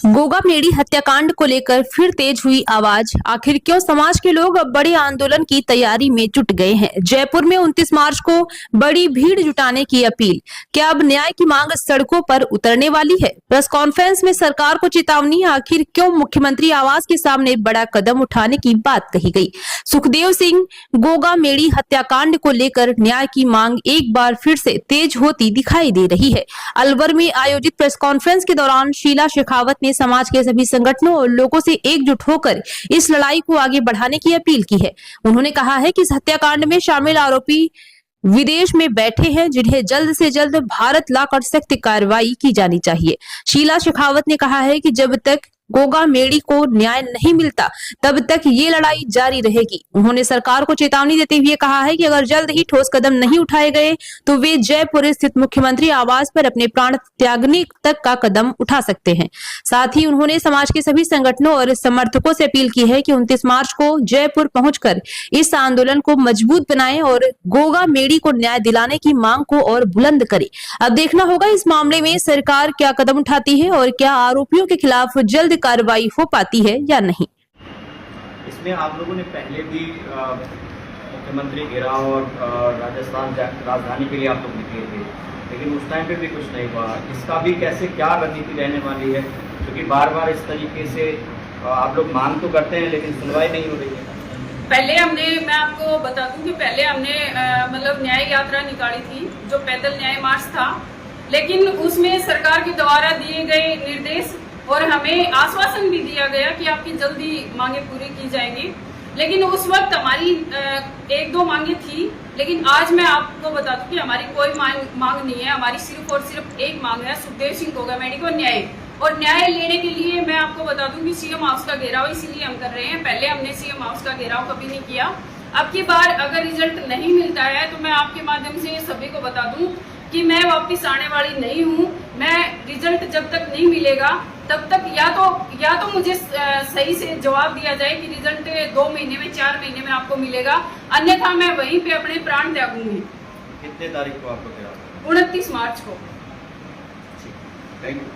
गोगा मेडी हत्याकांड को लेकर फिर तेज हुई आवाज। आखिर क्यों समाज के लोग अब बड़े आंदोलन की तैयारी में जुट गए हैं। जयपुर में 29 मार्च को बड़ी भीड़ जुटाने की अपील। क्या अब न्याय की मांग सड़कों पर उतरने वाली है। प्रेस कॉन्फ्रेंस में सरकार को चेतावनी। आखिर क्यों मुख्यमंत्री आवास के सामने बड़ा कदम उठाने की बात कही गई। सुखदेव सिंह गोगा मेडी हत्याकांड को लेकर न्याय की मांग एक बार फिर से तेज होती दिखाई दे रही है। अलवर में आयोजित प्रेस कॉन्फ्रेंस के दौरान शीला शेखावत ने समाज के सभी संगठनों और लोगों से एकजुट होकर इस लड़ाई को आगे बढ़ाने की अपील की है। उन्होंने कहा है कि इस हत्याकांड में शामिल आरोपी विदेश में बैठे हैं, जिन्हें जल्द से जल्द भारत लाकर सख्त कार्रवाई की जानी चाहिए। शीला शेखावत ने कहा है कि जब तक गोगा मेडी को न्याय नहीं मिलता तब तक ये लड़ाई जारी रहेगी। उन्होंने सरकार को चेतावनी देते हुए कहा है कि अगर जल्द ही ठोस कदम नहीं उठाए गए तो वे जयपुर स्थित मुख्यमंत्री आवास पर अपने प्राण त्यागने तक का कदम उठा सकते हैं। साथ ही उन्होंने समाज के सभी संगठनों और समर्थकों से अपील की है कि 29 मार्च को जयपुर पहुंचकर इस आंदोलन को मजबूत बनाएं और गोगा मेडी को न्याय दिलाने की मांग को और बुलंद करे। अब देखना होगा इस मामले में सरकार क्या कदम उठाती है और क्या आरोपियों के खिलाफ जल्द कार्रवाई हो पाती है या नहीं। इसमें आप लोगों ने पहले भी मुख्यमंत्री घेराव और राजस्थान राजधानी के लिए आप लोग निकले थे, लेकिन उस टाइम पे भी कुछ नहीं हुआ। इसका भी कैसे क्या रणनीति रहने वाली है, क्योंकि बार बार इस तरीके से आप लोग मांग तो करते हैं लेकिन सुनवाई नहीं हो रही है। मैं आपको बता दूं कि पहले हमने मतलब न्याय यात्रा निकाली थी, जो पैदल न्याय मार्च था, लेकिन उसमें सरकार के द्वारा दिए गए निर्देश और हमें आश्वासन भी दिया गया कि आपकी जल्दी मांगे पूरी की जाएंगी। लेकिन उस वक्त हमारी एक दो मांगे थी, लेकिन आज मैं आपको बता दूं कि हमारी कोई मांग नहीं है। हमारी सिर्फ और सिर्फ एक मांग है, सुखदेव सिंह गोगा मेडी को न्याय। और न्याय लेने के लिए मैं आपको बता दूं कि सीएम हाउस का घेराव इसीलिए हम कर रहे हैं। पहले हमने सीएम हाउस का घेराव कभी नहीं किया। अब की बार अगर रिजल्ट नहीं मिलता है तो मैं आपके माध्यम से सभी को बता दूं कि मैं वापस आने वाली नहीं हूं। मैं रिजल्ट जब तक नहीं मिलेगा तब तक या तो मुझे सही से जवाब दिया जाए कि रिजल्ट 2 महीने में 4 महीने में आपको मिलेगा, अन्यथा मैं वहीं पे अपने प्राण त्यागूंगी। कितने तारीख को आपको 29 मार्च को। Thank you.